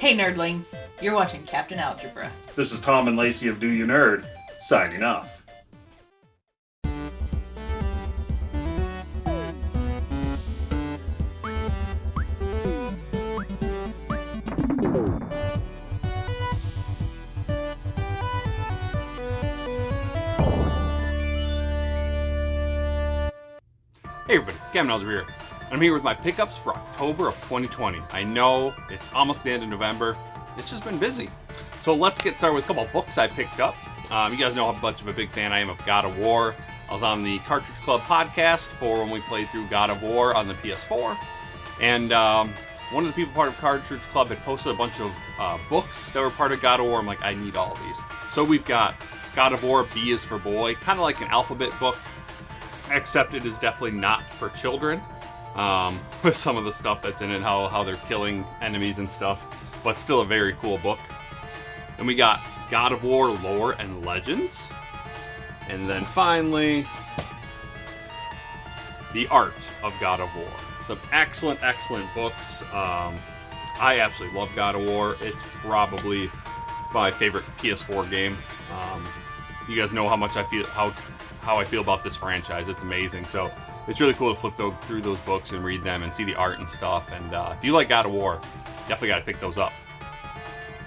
Hey nerdlings, you're watching Captain Algebra. This is Tom and Lacey of Do You Nerd, signing off. Hey everybody, Captain Algebra here. I'm here with my pickups for October of 2020. I know it's almost the end of November. It's just been busy. So let's get started with a couple books I picked up. You guys know how much of a big fan I am of God of War. I was on the Cartridge Club podcast for when we played through God of War on the PS4. And one of the people part of Cartridge Club had posted a bunch of books that were part of God of War. I'm like, I need all of these. So we've got God of War, B is for Boy, kind of like an alphabet book, except it is definitely not for children. With some of the stuff that's in it, how they're killing enemies and stuff, but still a very cool book. Then we got God of War Lore and Legends, and then finally The Art of God of War. Some excellent books. I absolutely love God of War. It's probably my favorite PS4 game. You guys know how much I feel how I feel about this franchise. It's amazing. So it's really cool to flip through those books and read them and see the art and stuff. And if you like God of War, definitely got to pick those up.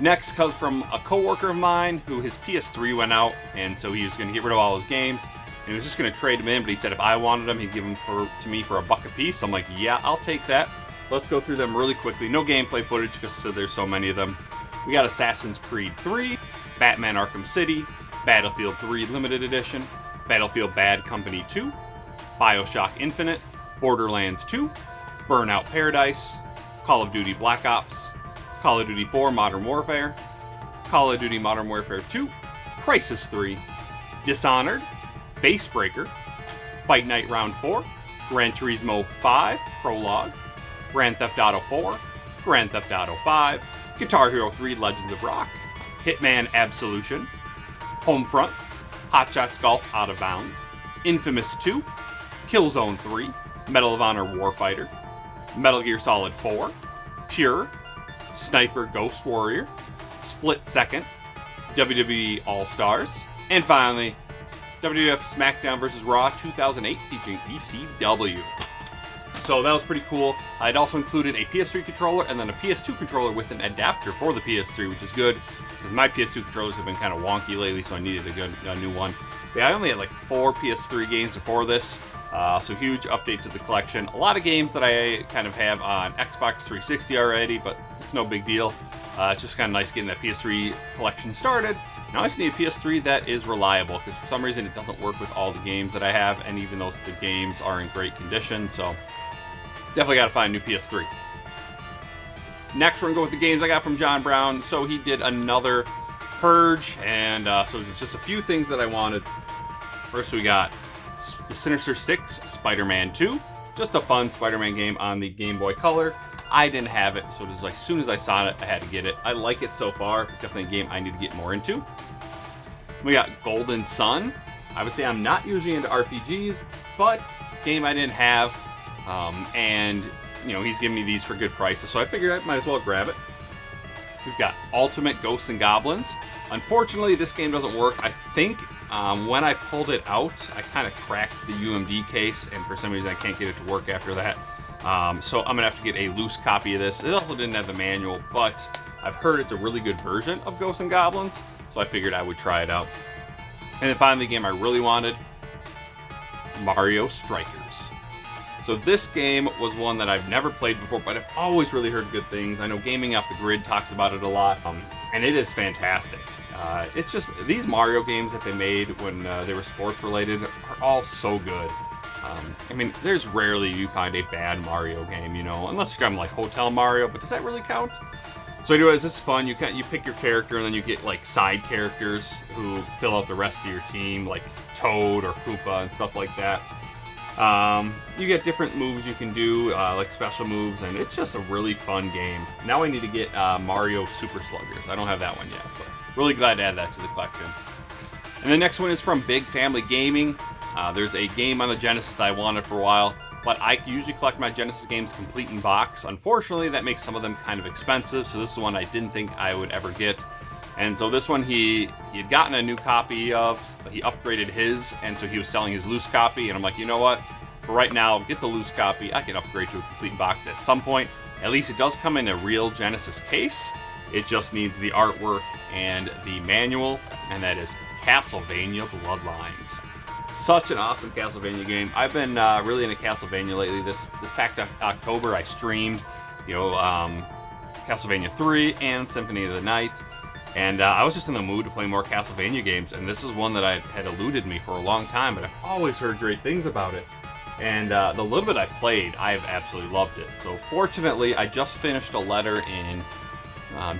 Next comes from a coworker of mine who his PS3 went out, and so he was going to get rid of all his games, and he was just going to trade them in. But he said if I wanted them, he'd give them to me for $1 a piece. I'm like, yeah, I'll take that. Let's go through them really quickly. No gameplay footage because there's so many of them. We got Assassin's Creed 3, Batman Arkham City, Battlefield 3 Limited Edition, Battlefield Bad Company 2, BioShock Infinite, Borderlands 2, Burnout Paradise, Call of Duty Black Ops, Call of Duty 4 Modern Warfare, Call of Duty Modern Warfare 2, Crysis 3, Dishonored, Facebreaker, Fight Night Round 4, Gran Turismo 5 Prologue, Grand Theft Auto 4, Grand Theft Auto 5, Guitar Hero 3 Legends of Rock, Hitman Absolution, Homefront, Hot Shots Golf Out of Bounds, Infamous 2, Killzone 3, Medal of Honor Warfighter, Metal Gear Solid 4, Pure, Sniper Ghost Warrior, Split Second, WWE All-Stars, and finally, WWF SmackDown vs. Raw 2008 featuring ECW. So that was pretty cool. I'd also included a PS3 controller and then a PS2 controller with an adapter for the PS3, which is good because my PS2 controllers have been kind of wonky lately, so I needed a new one. Yeah, I only had like 4 PS3 games before this, so huge update to the collection. A lot of games that I kind of have on Xbox 360 already, but it's no big deal. It's just kind of nice getting that PS3 collection started. Now I just need a PS3 that is reliable, because for some reason it doesn't work with all the games that I have, and even though the games are in great condition, so definitely got to find a new PS3. Next, we're going to go with the games I got from John Brown. So he did another Purge, and so it's just a few things that I wanted. First, we got the Sinister Six Spider-Man 2. Just a fun Spider-Man game on the Game Boy Color. I didn't have it, so just like, as soon as I saw it, I had to get it. I like it so far. Definitely a game I need to get more into. We got Golden Sun. Obviously, I'm not usually into RPGs, but it's a game I didn't have. And, you know, he's giving me these for good prices, so I figured I might as well grab it. We've got Ultimate Ghosts and Goblins. Unfortunately, this game doesn't work. I think when I pulled it out, I kind of cracked the UMD case, and for some reason I can't get it to work after that. So I'm going to have to get a loose copy of this. It also didn't have the manual, but I've heard it's a really good version of Ghosts and Goblins, so I figured I would try it out. And then finally, the game I really wanted, Mario Strikers. So this game was one that I've never played before, but I've always really heard good things. I know Gaming Off the Grid talks about it a lot, and it is fantastic. It's just, these Mario games that they made when they were sports related are all so good. I mean, there's rarely you find a bad Mario game, you know, unless you're talking like Hotel Mario, but does that really count? So anyways, this is fun. You pick your character, and then you get like side characters who fill out the rest of your team, like Toad or Koopa and stuff like that. You get different moves you can do, like special moves, and it's just a really fun game. Now I need to get Mario Super Sluggers. I don't have that one yet, but really glad to add that to the collection. And the next one is from Big Family Gaming. There's a game on the Genesis that I wanted for a while, but I usually collect my Genesis games complete in box. Unfortunately, that makes some of them kind of expensive, so this is one I didn't think I would ever get. And so this one he had gotten a new copy of, he upgraded his, and so he was selling his loose copy, and I'm like, you know what? For right now, get the loose copy. I can upgrade to a complete box at some point. At least it does come in a real Genesis case. It just needs the artwork and the manual, and that is Castlevania Bloodlines. Such an awesome Castlevania game. I've been really into Castlevania lately. This past October, I streamed, Castlevania 3 and Symphony of the Night. And I was just in the mood to play more Castlevania games, and this is one that had eluded me for a long time, but I've always heard great things about it. And the little bit I played, I've absolutely loved it. So fortunately, I just finished a letter in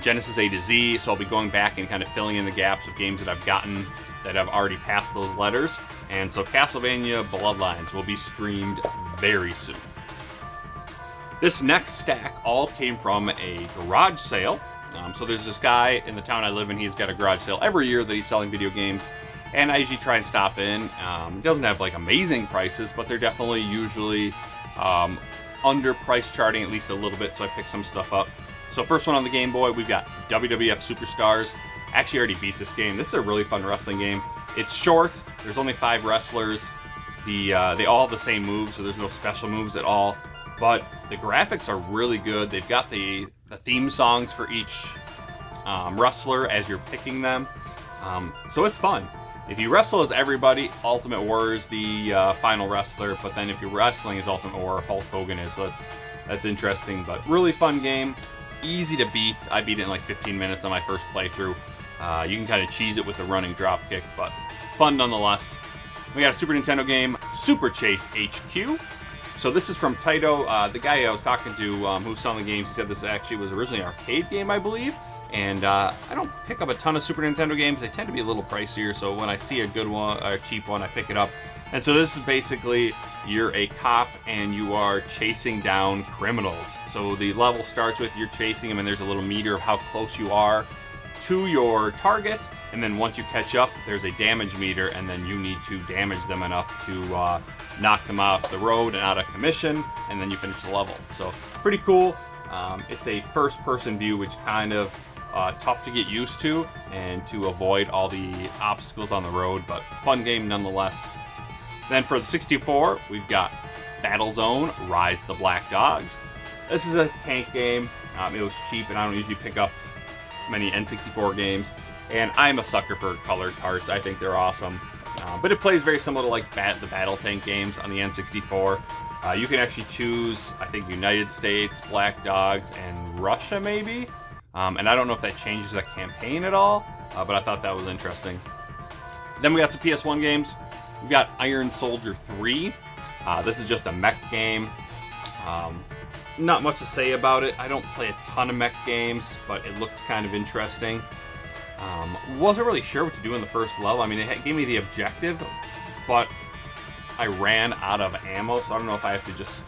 Genesis A to Z, so I'll be going back and kind of filling in the gaps of games that I've gotten that have already passed those letters. And so Castlevania Bloodlines will be streamed very soon. This next stack all came from a garage sale. So there's this guy in the town I live in, he's got a garage sale every year that he's selling video games, and I usually try and stop in. He doesn't have like amazing prices, but they're definitely usually under price charting at least a little bit, so I pick some stuff up. So first one on the Game Boy, we've got WWF Superstars. Actually already beat this game. This is a really fun wrestling game. It's short, there's only 5 wrestlers. They all have the same moves, so there's no special moves at all. But the graphics are really good. They've got the theme songs for each wrestler as you're picking them. So it's fun. If you wrestle as everybody, Ultimate Warrior is the final wrestler. But then if you're wrestling as Ultimate Warrior, Hulk Hogan is. So that's interesting. But really fun game. Easy to beat. I beat it in like 15 minutes on my first playthrough. You can kind of cheese it with a running drop kick, but fun nonetheless. We got a Super Nintendo game, Super Chase HQ. So this is from Taito, the guy I was talking to who's selling the games. He said this actually was originally an arcade game, I believe. And I don't pick up a ton of Super Nintendo games. They tend to be a little pricier, so when I see a good one, a cheap one, I pick it up. And so this is basically, you're a cop and you are chasing down criminals. So the level starts with you're chasing them, and there's a little meter of how close you are to your target. And then once you catch up, there's a damage meter, and then you need to damage them enough to knock them off the road and out of commission, and then you finish the level. So pretty cool. It's a first-person view, which kind of tough to get used to and to avoid all the obstacles on the road, but fun game nonetheless. Then for the 64, we've got Battlezone, Rise the Black Dogs. This is a tank game. It was cheap, and I don't usually pick up many N64 games. And I'm a sucker for colored cards. I think they're awesome. But it plays very similar to like the Battle Tank games on the N64. You can actually choose, I think, United States, Black Dogs, and Russia maybe. And I don't know if that changes the campaign at all, but I thought that was interesting. Then we got some PS1 games. We've got Iron Soldier 3. This is just a mech game. Not much to say about it. I don't play a ton of mech games, but it looked kind of interesting. Wasn't really sure what to do in the first level. I mean, it gave me the objective, but I ran out of ammo, so I don't know if I have to just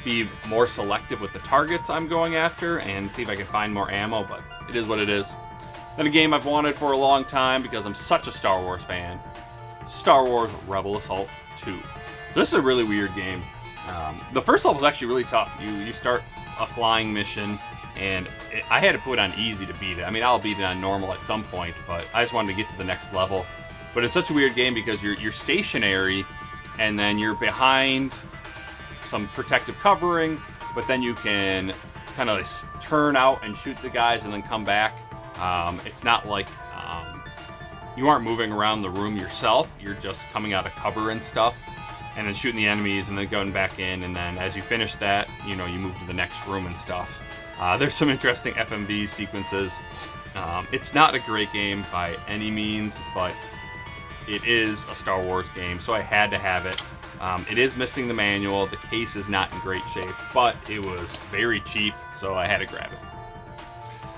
be more selective with the targets I'm going after and see if I can find more ammo, but it is what it is. Then a game I've wanted for a long time because I'm such a Star Wars fan, Star Wars Rebel Assault 2. So this is a really weird game. The first level is actually really tough. You start a flying mission, and I had to put it on easy to beat it. I mean, I'll beat it on normal at some point, but I just wanted to get to the next level. But it's such a weird game because you're stationary, and then you're behind some protective covering, but then you can kind of turn out and shoot the guys and then come back. It's not like you aren't moving around the room yourself. You're just coming out of cover and stuff, and then shooting the enemies and then going back in. And then as you finish that, you move to the next room and stuff. There's some interesting FMV sequences. It's not a great game by any means, but it is a Star Wars game, so I had to have it. It is missing the manual. The case is not in great shape, but it was very cheap, so I had to grab it.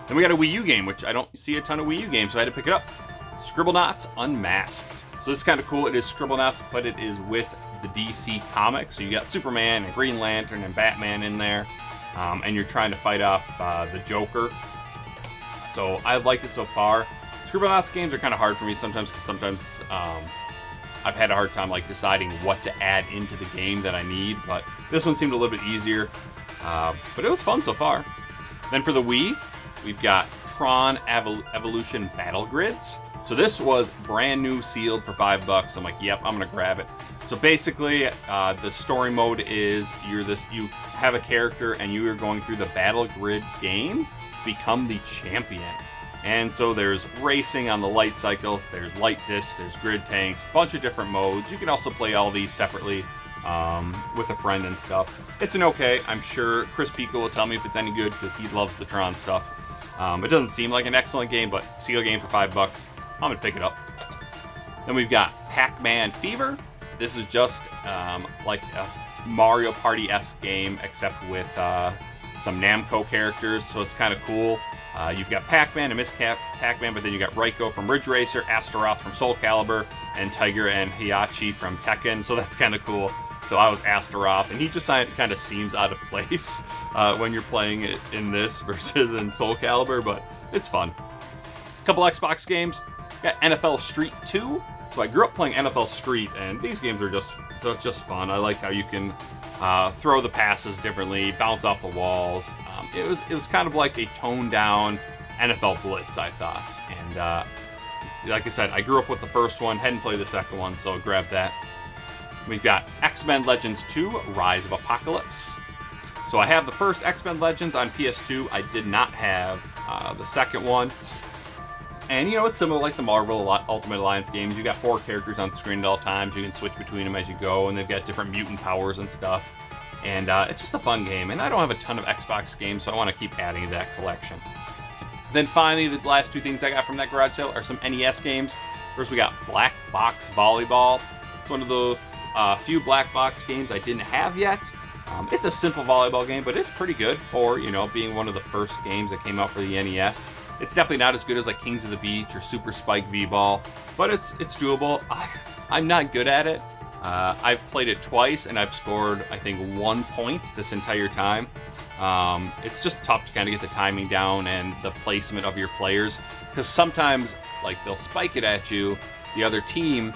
Then we got a Wii U game, which I don't see a ton of Wii U games, so I had to pick it up. Scribblenauts Unmasked. So this is kind of cool. It is Scribblenauts, but it is with the DC comics. So you got Superman and Green Lantern and Batman in there, and you're trying to fight off the Joker. So I've liked it so far. Scribblenauts games are kind of hard for me sometimes because sometimes I've had a hard time like deciding what to add into the game that I need, but this one seemed a little bit easier. But it was fun so far. Then for the Wii, we've got Tron Evolution Battle Grids. So this was brand new, sealed for $5. I'm like, yep, I'm gonna grab it. So basically, the story mode is you have a character and you are going through the battle grid games to become the champion. And so there's racing on the light cycles, there's light discs, there's grid tanks, bunch of different modes. You can also play all these separately with a friend and stuff. It's an okay. I'm sure Chris Pico will tell me if it's any good because he loves the Tron stuff. It doesn't seem like an excellent game, but seal game for $5. I'm gonna pick it up. Then we've got Pac-Man Fever. This is just like a Mario Party-esque game, except with some Namco characters, so it's kind of cool. You've got Pac-Man and Miss Pac-Man, but then you got Raiko from Ridge Racer, Astaroth from Soul Calibur, and Tiger and Heihachi from Tekken, so that's kind of cool. So I was Astaroth, and he just kind of seems out of place when you're playing it in this versus in Soul Calibur, but it's fun. A couple Xbox games. Got NFL Street 2. So I grew up playing NFL Street, and these games are just fun. I like how you can throw the passes differently, bounce off the walls. It was kind of like a toned down NFL Blitz, I thought. And like I said, I grew up with the first one, hadn't played the second one, so grabbed that. We've got X-Men Legends 2, Rise of Apocalypse. So I have the first X-Men Legends on PS2. I did not have the second one. And, you know, it's similar like the Marvel Ultimate Alliance games. You got 4 characters on the screen at all times. You can switch between them as you go, and they've got different mutant powers and stuff. And it's just a fun game. And I don't have a ton of Xbox games, so I want to keep adding to that collection. Then finally, the last 2 things I got from that garage sale are some NES games. First, we got Black Box Volleyball. It's one of the few black box games I didn't have yet. It's a simple volleyball game, but it's pretty good for, you know, being one of the first games that came out for the NES. It's definitely not as good as like Kings of the Beach or Super Spike V-Ball, but it's doable. I'm not good at it. I've played it twice and I've scored, I think, 1 point this entire time. It's just tough to kind of get the timing down and the placement of your players, because sometimes like they'll spike it at you, the other team,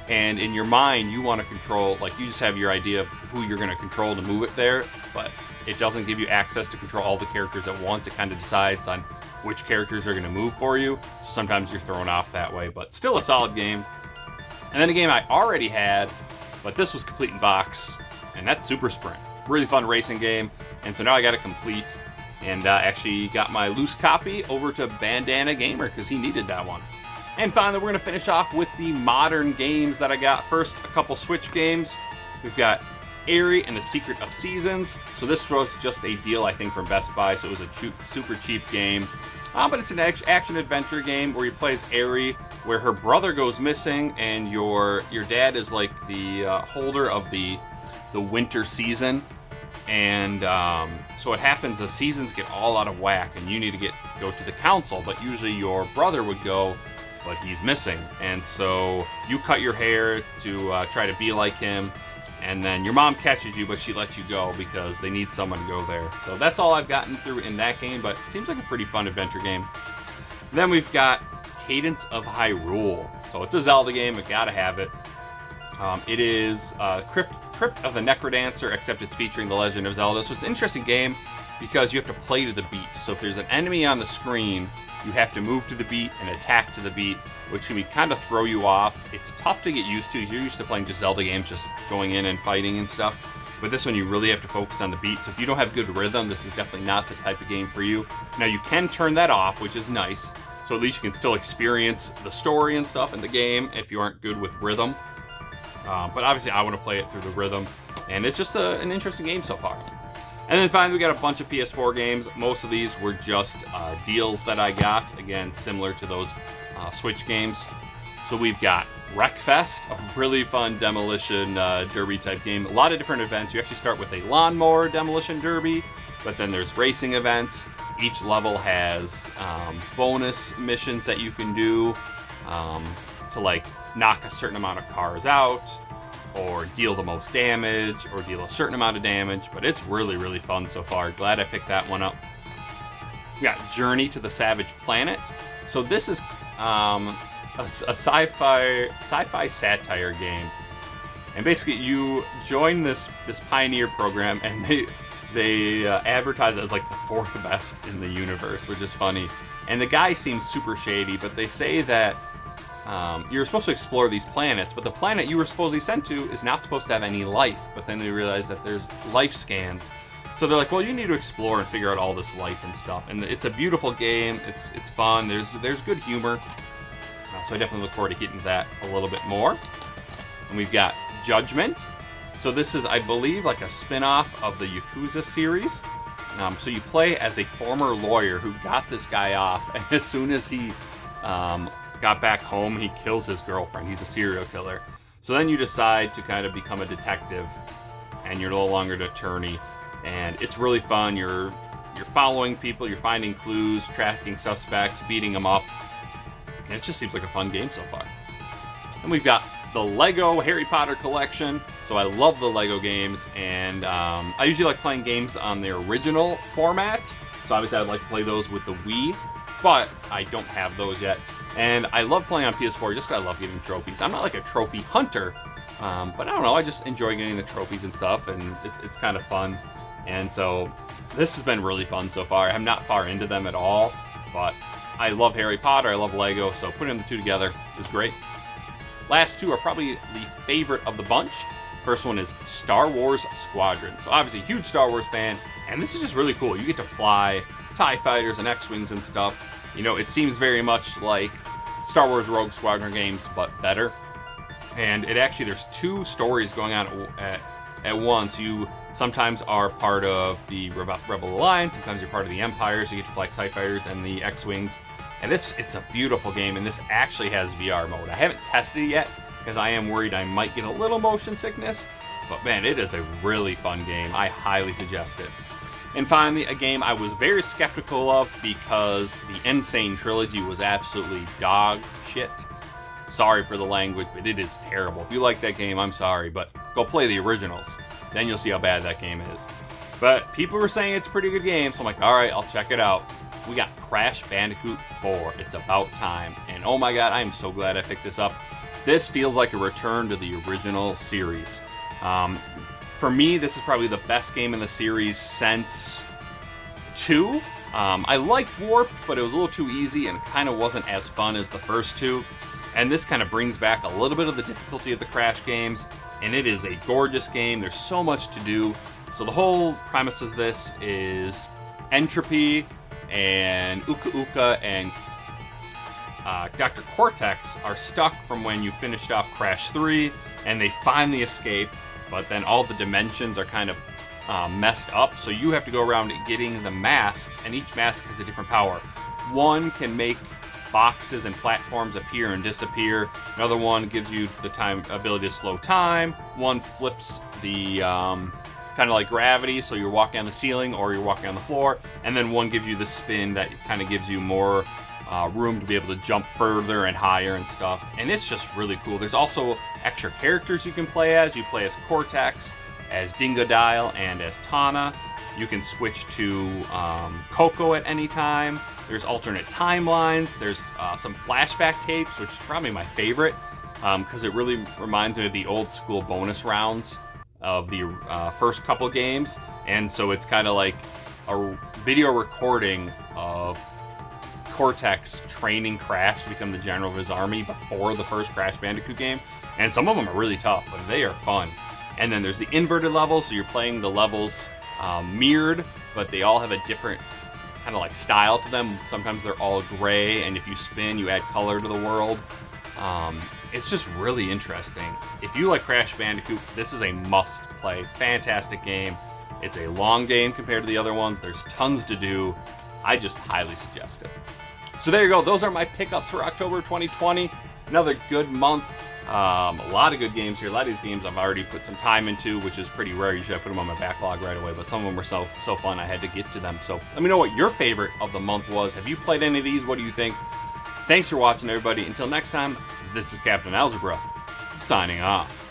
and in your mind you want to control, like you just have your idea of who you're going to control to move it there, but it doesn't give you access to control all the characters at once. It kind of decides on which characters are going to move for you, so sometimes you're thrown off that way, but still a solid game. And then a game I already had, but this was complete in box, and that's Super Sprint. Really fun racing game, and so now I got it complete, and actually got my loose copy over to Bandana Gamer because he needed that one. And finally, we're going to finish off with the modern games that I got. First, a couple Switch games. We've got Arie and the Secret of Seasons. So this was just a deal, I think, from Best Buy, so it was a super cheap game. But it's an action-adventure game where you play as Arie, where her brother goes missing, and your dad is like the holder of the winter season. And so it happens, the seasons get all out of whack, and you need to go to the council, but usually your brother would go, but he's missing. And so you cut your hair to try to be like him, and then your mom catches you, but she lets you go because they need someone to go there. So that's all I've gotten through in that game, but it seems like a pretty fun adventure game. Then we've got Cadence of Hyrule. So it's a Zelda game, I gotta have it. It is Crypt of the Necrodancer, except it's featuring The Legend of Zelda. So it's an interesting game because you have to play to the beat. So if there's an enemy on the screen, you have to move to the beat and attack to the beat, which can kind of throw you off. It's tough to get used to. You're used to playing just Zelda games, just going in and fighting and stuff. But this one, you really have to focus on the beat. So if you don't have good rhythm, this is definitely not the type of game for you. Now, you can turn that off, which is nice. So at least you can still experience the story and stuff in the game if you aren't good with rhythm. But obviously, I want to play it through the rhythm. And it's just an interesting game so far. And then finally, we got a bunch of PS4 games. Most of these were just deals that I got. Again, similar to those Switch games. So we've got Wreckfest, a really fun demolition derby type game. A lot of different events. You actually start with a lawnmower demolition derby, but then there's racing events. Each level has bonus missions that you can do to like knock a certain amount of cars out, or deal the most damage, or deal a certain amount of damage, but it's really, really fun so far. Glad I picked that one up. We got Journey to the Savage Planet. So this is a sci-fi satire game. And basically, you join this Pioneer program, and they advertise it as like the 4th best in the universe, which is funny. And the guy seems super shady, but they say that you're supposed to explore these planets, but the planet you were supposedly sent to is not supposed to have any life. But then they realize that there's life scans. So they're like, well, you need to explore and figure out all this life and stuff. And it's a beautiful game. It's fun. There's good humor. So I definitely look forward to getting that a little bit more. And we've got Judgment. So this is, I believe, like a spin-off of the Yakuza series. So you play as a former lawyer who got this guy off, and as soon as he got back home, he kills his girlfriend. He's a serial killer. So then you decide to kind of become a detective, and you're no longer an attorney. And it's really fun. You're following people, you're finding clues, tracking suspects, beating them up. And it just seems like a fun game so far. And we've got the Lego Harry Potter collection. So I love the Lego games, and I usually like playing games on their original format. So obviously I'd like to play those with the Wii, but I don't have those yet. And I love playing on PS4 just because I love getting trophies. I'm not like a trophy hunter, but I don't know, I just enjoy getting the trophies and stuff, and it's kind of fun. And so this has been really fun so far. I'm not far into them at all, but I love Harry Potter, I love Lego, so putting the two together is great. Last two are probably the favorite of the bunch. First one is Star Wars Squadron. So obviously, huge Star Wars fan, and this is just really cool. You get to fly TIE fighters and X-Wings and stuff. You know, it seems very much like Star Wars Rogue Squadron games, but better. And it actually, there's two stories going on at once. You sometimes are part of the Rebel Alliance, sometimes you're part of the Empire, so you get to fly TIE fighters and the X-Wings. And it's a beautiful game, and this actually has VR mode. I haven't tested it yet, because I am worried I might get a little motion sickness, but man, it is a really fun game. I highly suggest it. And finally, a game I was very skeptical of because the Insane Trilogy was absolutely dog shit. Sorry for the language, but it is terrible. If you like that game, I'm sorry, but go play the originals. Then you'll see how bad that game is. But people were saying it's a pretty good game, so I'm like, alright, I'll check it out. We got Crash Bandicoot 4. It's about time. And oh my god, I am so glad I picked this up. This feels like a return to the original series. For me, this is probably the best game in the series since 2. I liked Warped, but it was a little too easy and kind of wasn't as fun as the first two. And this kind of brings back a little bit of the difficulty of the Crash games. And it is a gorgeous game. There's so much to do. So the whole premise of this is Entropy and Uka Uka and Dr. Cortex are stuck from when you finished off Crash 3, and they finally escape, but then all the dimensions are kind of messed up, so you have to go around getting the masks, and each mask has a different power. One can make boxes and platforms appear and disappear. Another one gives you the ability to slow time. One flips the kind of like gravity, so you're walking on the ceiling or you're walking on the floor, and then one gives you the spin that kind of gives you more room to be able to jump further and higher and stuff, and it's just really cool. There's also extra characters you can play as. You play as Cortex, as Dingodile, and as Tana. You can switch to Coco at any time. There's alternate timelines. There's some flashback tapes, which is probably my favorite, because it really reminds me of the old school bonus rounds of the first couple games, and so it's kind of like a video recording of Cortex training Crash to become the general of his army before the first Crash Bandicoot game, and some of them are really tough, but they are fun. And then there's the inverted levels, so you're playing the levels mirrored, but they all have a different kind of like style to them. Sometimes they're all gray, and if you spin, you add color to the world. It's just really interesting. If you like Crash Bandicoot, this is a must-play. Fantastic game. It's a long game compared to the other ones. There's tons to do. I just highly suggest it. So there you go. Those are my pickups for October 2020. Another good month. A lot of good games here. A lot of these games I've already put some time into, which is pretty rare. Usually I put them on my backlog right away, but some of them were so fun I had to get to them. So let me know what your favorite of the month was. Have you played any of these? What do you think? Thanks for watching, everybody. Until next time, this is Captain Algebra, signing off.